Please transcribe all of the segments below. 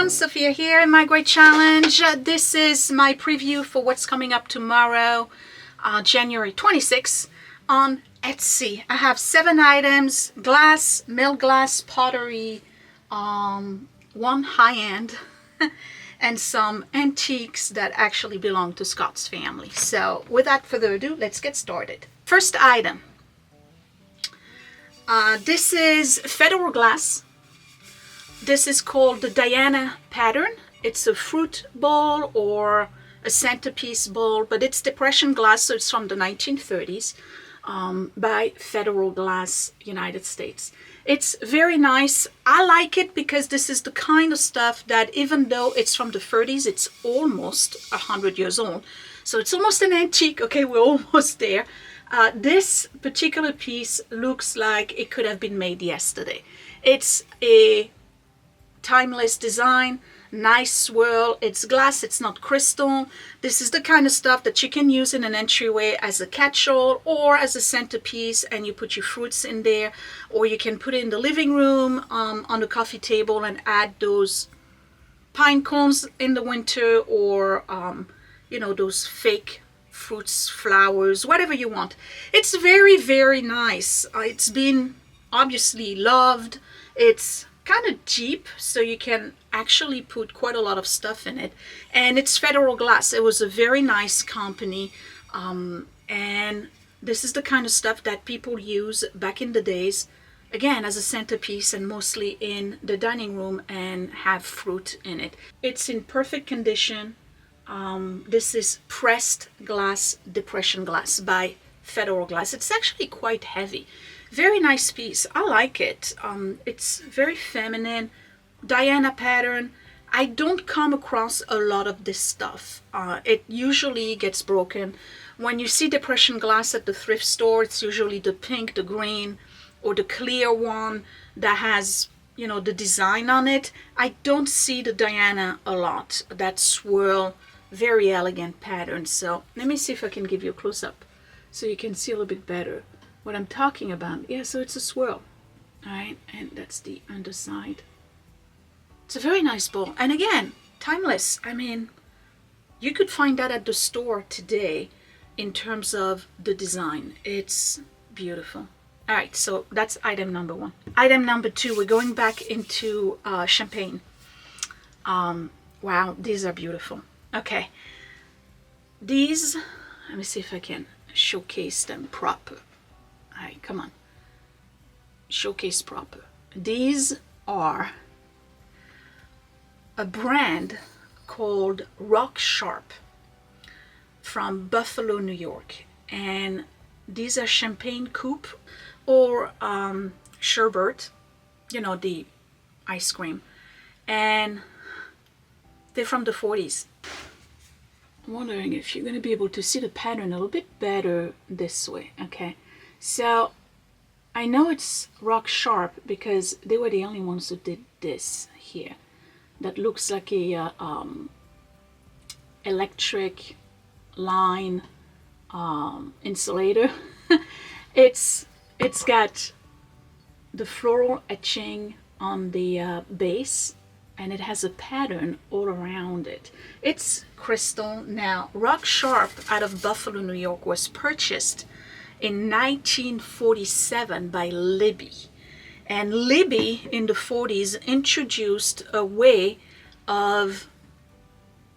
everyone, Sophia here in my great challenge. This is my preview for what's coming up tomorrow, January 26th on Etsy. I have 7 items: glass, milled glass, pottery, one high-end and some antiques that actually belong to Scott's family. So without further ado, let's get started. First item, this is federal glass. This is called the Diana pattern. It's a fruit bowl or a centerpiece bowl, but it's depression glass, so it's from the 1930s by Federal Glass, United States. It's very nice. I like it because this is the kind of stuff that, even though it's from the 30s, it's almost 100 years old. So it's almost an antique. Okay, we're almost there. This particular piece looks like it could have been made yesterday. It's a timeless design, nice swirl. It's glass, it's not crystal. This is the kind of stuff that you can use in an entryway as a catch-all or as a centerpiece, and you put your fruits in there, or you can put it in the living room on the coffee table and add those pine cones in the winter, or you know, those fake fruits, flowers, whatever you want. It's very, very nice. It's been obviously loved. It's kind of cheap, so you can actually put quite a lot of stuff in it, and it's Federal Glass. It was a very nice company, and this is the kind of stuff that people use back in the days, again, as a centerpiece and mostly in the dining room, and have fruit in it. It's in perfect condition. This is pressed glass, depression glass by Federal Glass. It's actually quite heavy. Very nice piece. I like it. It's very feminine. Diana pattern. I don't come across a lot of this stuff. It usually gets broken. When you see depression glass at the thrift store, it's usually the pink, the green, or the clear one that has, you know, the design on it. I don't see the Diana a lot. That swirl, very elegant pattern. So let me see if I can give you a close-up so you can see a little bit better what I'm talking about. Yeah, so it's a swirl. All right, and that's the underside. It's a very nice bowl, and again, timeless. I mean, you could find that at the store today in terms of the design. It's beautiful. All right, so that's item number 1. Item number 2, we're going back into champagne. Wow, these are beautiful. Okay, these, let me see if I can showcase them proper. All right, come on. Showcase proper. These are a brand called Rock Sharp from Buffalo, New York. And these are champagne coupe, or sherbet, you know, the ice cream. And they're from the 40s. I'm wondering if you're going to be able to see the pattern a little bit better this way. Okay. So I know it's Rock Sharp because they were the only ones who did this here. That looks like a electric line insulator. It's got the floral etching on the base, and it has a pattern all around it. It's crystal. Now, Rock Sharp out of Buffalo, New York was purchased in 1947 by Libby. And Libby in the 40s introduced a way of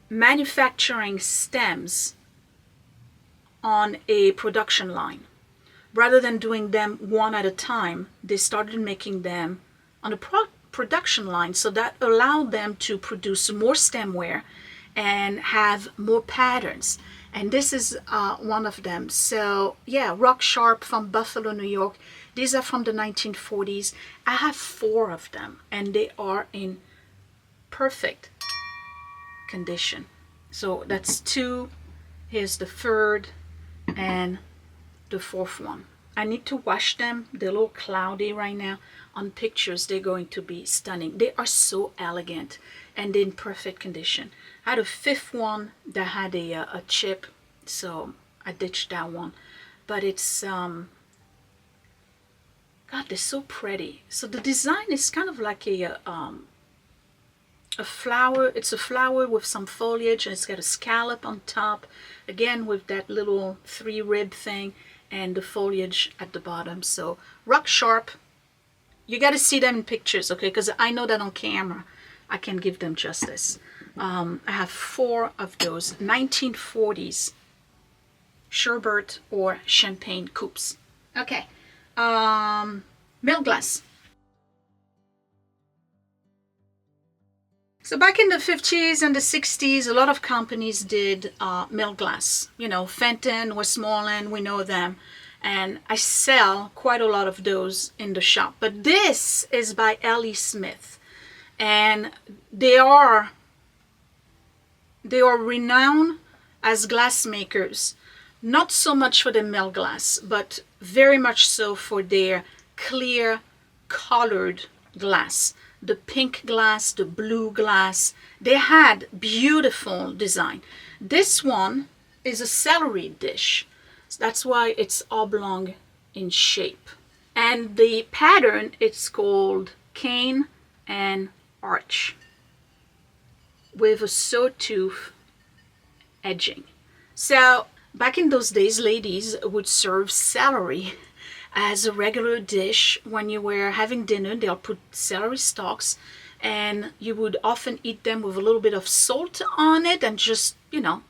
manufacturing stems on a production line. Rather than doing them one at a time, they started making them on a production line, so that allowed them to produce more stemware and have more patterns. And this is one of them. So yeah, Rock Sharp from Buffalo, New York. These are from the 1940s. I have 4 of them, and they are in perfect condition. So that's 2. Here's the 3rd and the 4th one. I need to wash them. They're a little cloudy right now. On pictures, they're going to be stunning. They are so elegant and in perfect condition. I had a 5th one that had a chip, so I ditched that one. But it's God, they're so pretty. So the design is kind of like a a flower. It's a flower with some foliage, and it's got a scallop on top, again with that little 3-rib thing, and the foliage at the bottom. So rock sharp. You got to see them in pictures, okay? Because I know that on camera I can give them justice. I have 4 of those 1940s sherbet or champagne coupes. Okay, milk glass. So back in the 50s and the 60s, a lot of companies did milk glass. You know, Fenton, Westmoreland, we know them. And I sell quite a lot of those in the shop. But this is by L.E. Smith. And they are renowned as glassmakers. Not so much for the milk glass, but very much so for their clear colored glass. The pink glass, the blue glass. They had beautiful design. This one is a celery dish. That's why it's oblong in shape. And the pattern, it's called cane and arch with a sawtooth edging. So back in those days, ladies would serve celery as a regular dish. When you were having dinner, they'll put celery stalks, and you would often eat them with a little bit of salt on it and just, you know,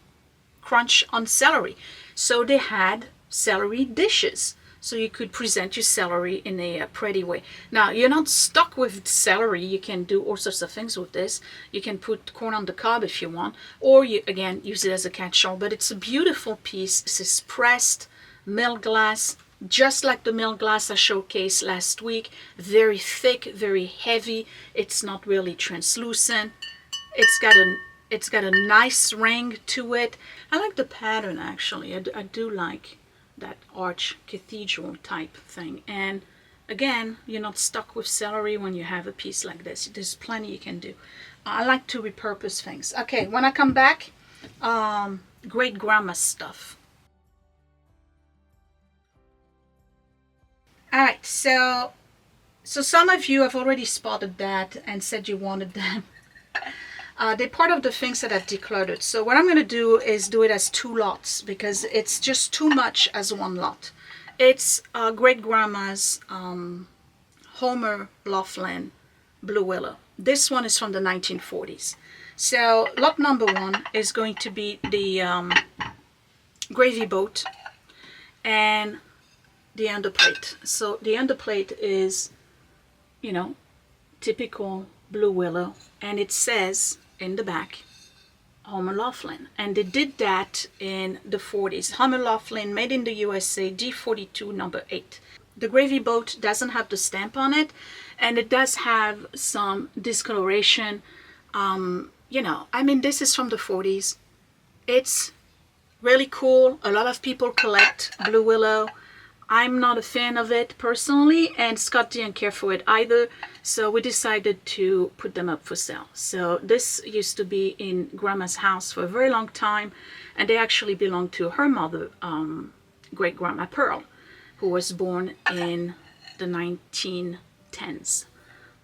crunch on celery. So they had celery dishes, so you could present your celery in a pretty way. Now, you're not stuck with celery. You can do all sorts of things with this. You can put corn on the cob if you want, or you, again, use it as a catch-all. But it's a beautiful piece. This is pressed milk glass, just like the milk glass I showcased last week. Very thick, very heavy. It's not really translucent. It's got a nice ring to it. I like the pattern, actually. I do like that arch cathedral type thing. And again, you're not stuck with celery when you have a piece like this. There's plenty you can do. I like to repurpose things. Okay, when I come back, great grandma stuff. All right, so some of you have already spotted that and said you wanted them. They're part of the things that I've decluttered. So what I'm going to do is do it as 2 lots because it's just too much as 1 lot. It's great grandma's Homer Laughlin Blue Willow. This one is from the 1940s. So lot number 1 is going to be the gravy boat and the underplate. So the underplate is, you know, typical Blue Willow, and it says in the back Homer Laughlin, and they did that in the 40s. Homer Laughlin, made in the USA, D42 number 8. The gravy boat doesn't have the stamp on it, and it does have some discoloration. You know, I mean, this is from the 40s. It's really cool. A lot of people collect Blue Willow. I'm not a fan of it personally, and Scott didn't care for it either, so we decided to put them up for sale. So this used to be in Grandma's house for a very long time, and they actually belonged to her mother, great grandma Pearl, who was born in the 1910s.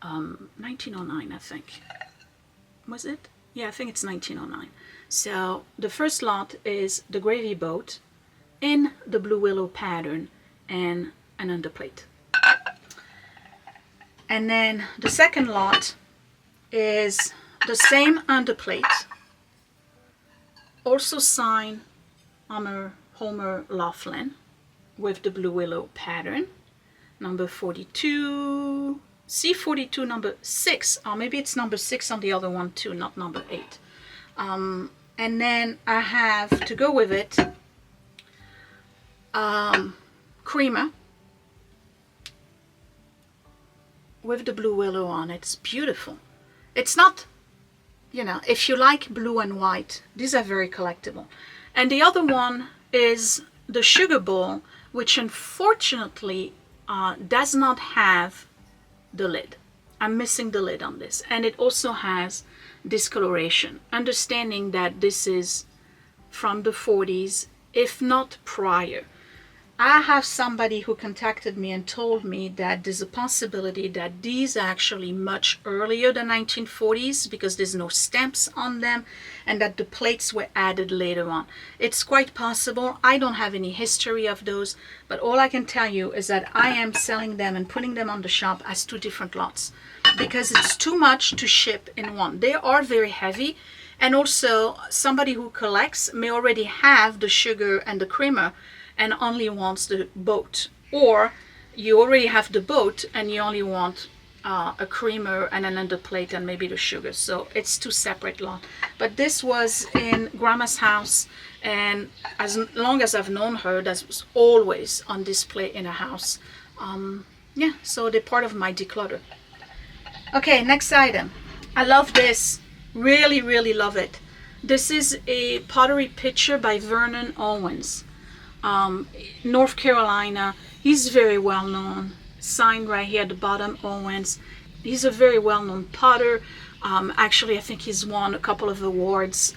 1909, I think. Was it? Yeah, I think it's 1909. So the first lot is the gravy boat in the Blue Willow pattern and an underplate. And then the second lot is the same underplate, also signed Homer Laughlin with the Blue Willow pattern, number 42, C42 number 6, or maybe it's number 6 on the other one too, not number 8. And then I have to go with it creamer with the Blue Willow on it. It's beautiful. It's not, you know, if you like blue and white, these are very collectible. And the other one is the sugar bowl, which unfortunately does not have the lid. I'm missing the lid on this, and it also has discoloration, understanding that this is from the 40s, if not prior. I have somebody who contacted me and told me that there's a possibility that these are actually much earlier than 1940s because there's no stamps on them, and that the plates were added later on. It's quite possible. I don't have any history of those, but all I can tell you is that I am selling them and putting them on the shop as 2 different lots because it's too much to ship in one. They are very heavy, and also somebody who collects may already have the sugar and the creamer and only wants the boat, or you already have the boat and you only want a creamer and another plate and maybe the sugar. So it's 2 separate lots. But this was in Grandma's house, and as long as I've known her, that was always on display in her house. Yeah, so they're part of my declutter. Okay, next item. I love this. Really, really love it. This is a pottery picture by Vernon Owens. North Carolina. He's very well known. Signed right here at the bottom, Owens. He's a very well known potter. Actually, I think he's won a couple of awards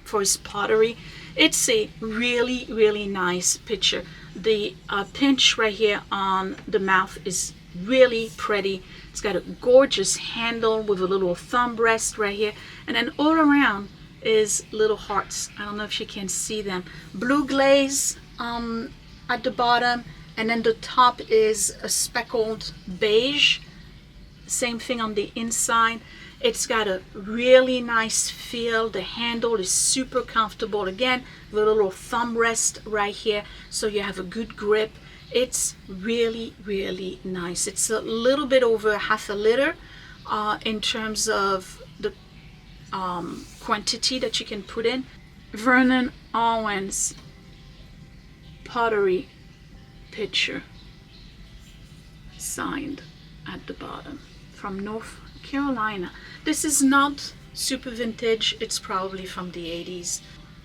for his pottery. It's a really, really nice picture. The pinch right here on the mouth is really pretty. It's got a gorgeous handle with a little thumb rest right here, and then all around is little hearts. I don't know if you can see them. Blue glaze at the bottom, and then the top is a speckled beige. Same thing on the inside. It's got a really nice feel. The handle is super comfortable. Again, with a little thumb rest right here, so you have a good grip. It's really, really nice. It's a little bit over half a liter in terms of the quantity that you can put in. Vernon Owens pottery picture, signed at the bottom, from North Carolina. This is not super vintage. It's probably from the 80s.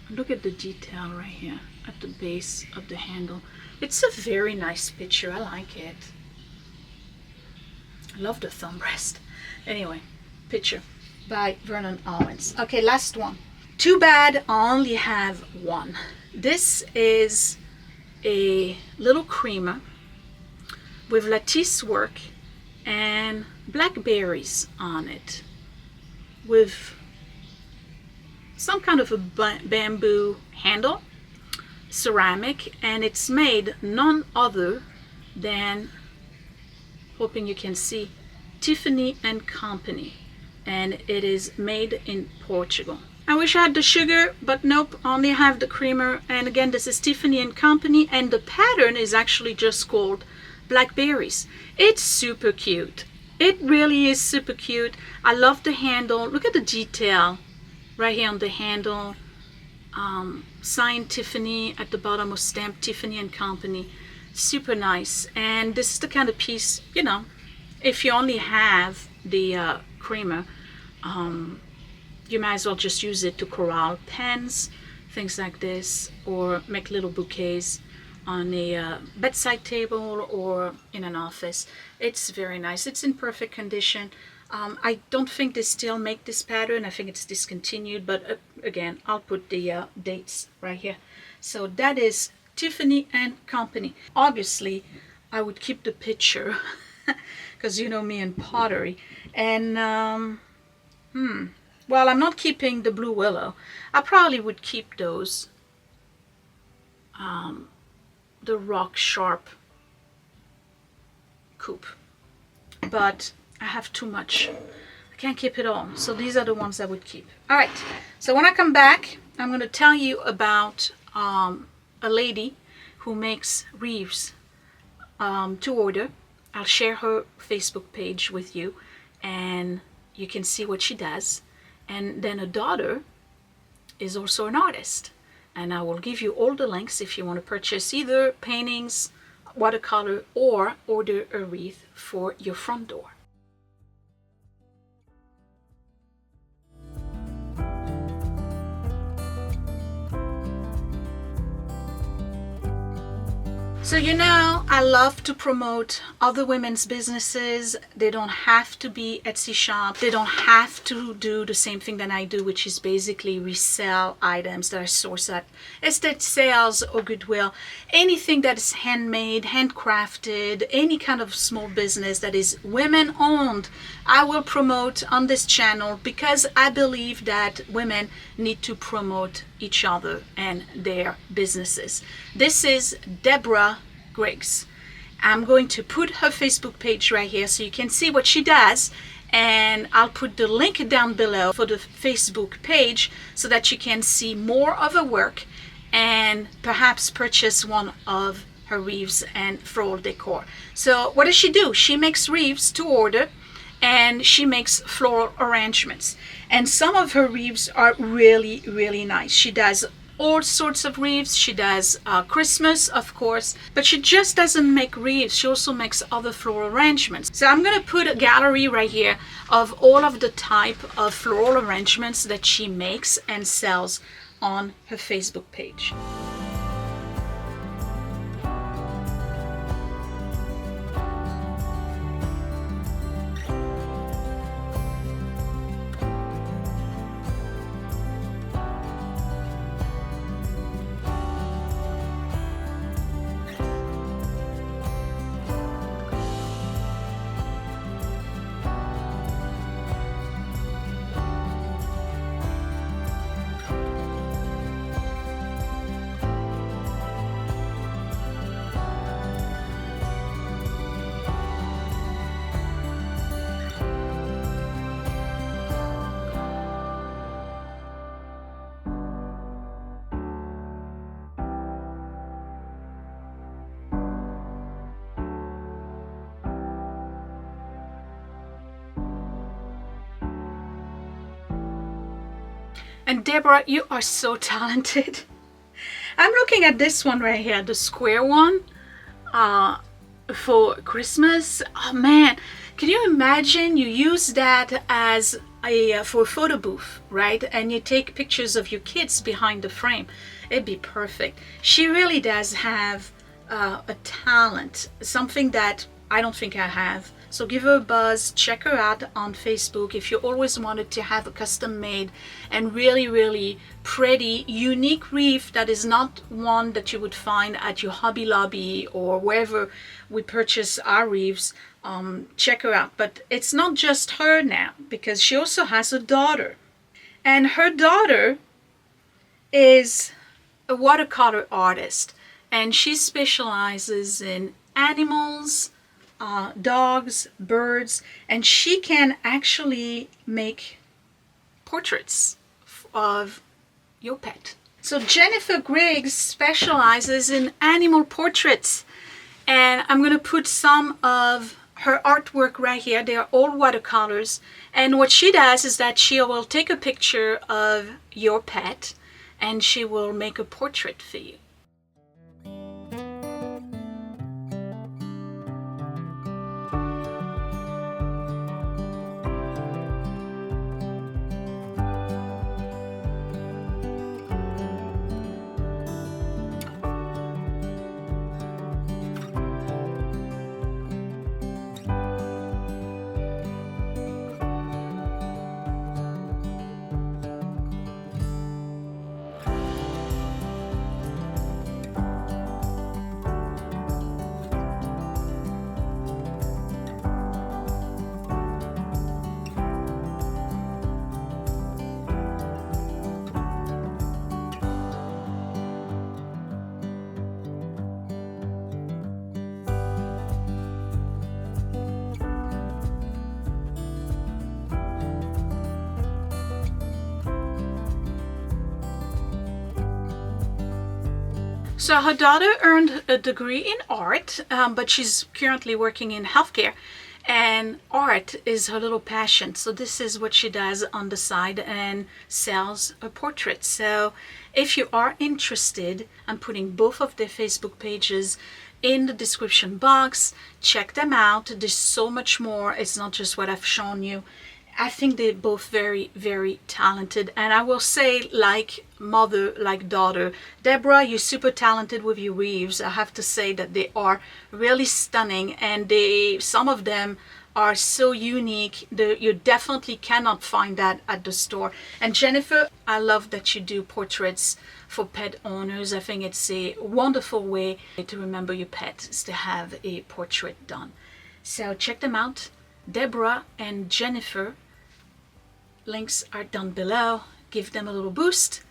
Look at the detail right here at the base of the handle. It's a very nice picture. I like it. I love the thumb rest. Anyway, picture by Vernon Owens. Okay, last one. Too bad I only have one. This is a little creamer with lattice work and blackberries on it, with some kind of a bamboo handle, ceramic, and it's made none other than, hoping you can see, Tiffany and Company, and it is made in Portugal. I wish I had the sugar, but nope, only have the creamer. And again, this is Tiffany and Company, and the pattern is actually just called Blackberries. It's super cute. It really is super cute. I love the handle. Look at the detail right here on the handle. Signed Tiffany at the bottom, or stamped Tiffany and Company. Super nice. And this is the kind of piece, you know, if you only have the creamer, you might as well just use it to corral pens, things like this, or make little bouquets on a bedside table or in an office. It's very nice. It's in perfect condition. I don't think they still make this pattern. I think it's discontinued, but again, I'll put the dates right here. So that is Tiffany and Company. Obviously, I would keep the picture because you know me and pottery. And well, I'm not keeping the blue willow. I probably would keep those. The rock sharp coupe. But I have too much. I can't keep it all. So these are the ones I would keep. All right. So when I come back, I'm going to tell you about a lady who makes wreaths to order. I'll share her Facebook page with you, and you can see what she does. And then her daughter is also an artist. And I will give you all the links if you want to purchase either paintings, watercolor, or order a wreath for your front door. So, you know, I love to promote other women's businesses. They don't have to be Etsy shop. They don't have to do the same thing that I do, which is basically resell items that I source at estate sales or Goodwill. Anything that is handmade, handcrafted, any kind of small business that is women owned, I will promote on this channel because I believe that women need to promote each other and their businesses. This is Deborah Griggs. I'm going to put her Facebook page right here so you can see what she does, and I'll put the link down below for the Facebook page so that you can see more of her work and perhaps purchase one of her wreaths and floral decor. So what does she do? She makes wreaths to order, and she makes floral arrangements, and some of her wreaths are really, really nice. She does all sorts of wreaths. She does Christmas, of course, but she just doesn't make wreaths. She also makes other floral arrangements. So I'm going to put a gallery right here of all of the type of floral arrangements that she makes and sells on her Facebook page. And Deborah, you are so talented. I'm looking at this one right here, the square one for Christmas. Oh man, can you imagine you use that as a for a photo booth, right? And you take pictures of your kids behind the frame. It'd be perfect. She really does have a talent, something that I don't think I have. So give her a buzz, check her out on Facebook if you always wanted to have a custom made and really, really pretty, unique wreath that is not one that you would find at your Hobby Lobby or wherever we purchase our wreaths. Check her out. But it's not just her now, because she also has a daughter. And her daughter is a watercolor artist, and she specializes in animals, dogs, birds, and she can actually make portraits of your pet. So Jennifer Griggs specializes in animal portraits, and I'm going to put some of her artwork right here. They are all watercolors, and what she does is that she will take a picture of your pet and she will make a portrait for you. So her daughter earned a degree in art, but she's currently working in healthcare, and art is her little passion. So this is what she does on the side and sells a portrait. So if you are interested, I'm putting both of their Facebook pages in the description box. Check them out. There's so much more. It's not just what I've shown you. I think they're both very, very talented. And I will say, like mother, like daughter, Deborah, you're super talented with your wreaths. I have to say that they are really stunning, and some of them are so unique that you definitely cannot find that at the store. And Jennifer, I love that you do portraits for pet owners. I think it's a wonderful way to remember your pet, is to have a portrait done. So check them out, Deborah and Jennifer. Links are down below. Give them a little boost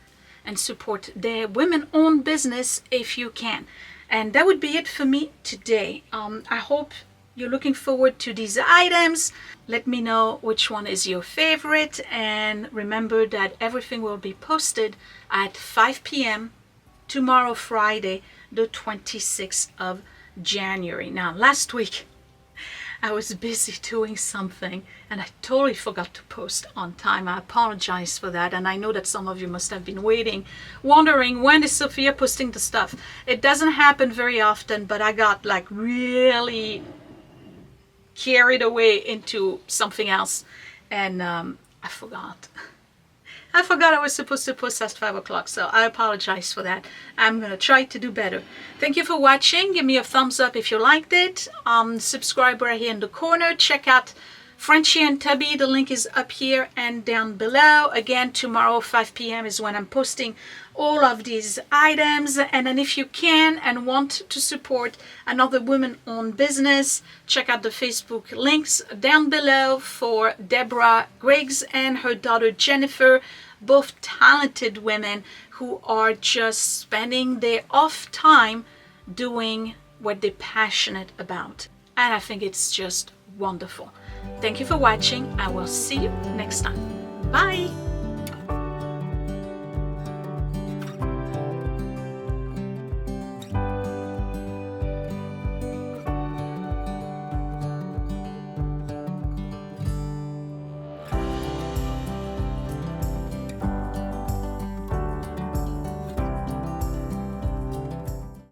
and support their women-owned business if you can. And that would be it for me today. I hope you're looking forward to these items. Let me know which one is your favorite, and remember that everything will be posted at 5 p.m. tomorrow, Friday, the 26th of January. Now, last week I was busy doing something and I totally forgot to post on time. I apologize for that, and I know that some of you must have been wondering when is Sophia posting the stuff. It doesn't happen very often, but I got like really carried away into something else, and I forgot. I was supposed to post at 5 o'clock, so I apologize for that. I'm gonna try to do better. Thank you for watching. Give me a thumbs up if you liked it. Subscribe right here in the corner. Check out Frenchy and Tubby. The link is up here and down below. Again, tomorrow 5 p.m. is when I'm posting all of these items. And then if you can and want to support another woman-owned business, check out the Facebook links down below for Deborah Griggs and her daughter Jennifer, both talented women who are just spending their off time doing what they're passionate about. And I think it's just wonderful. Thank you for watching. I will see you next time. Bye.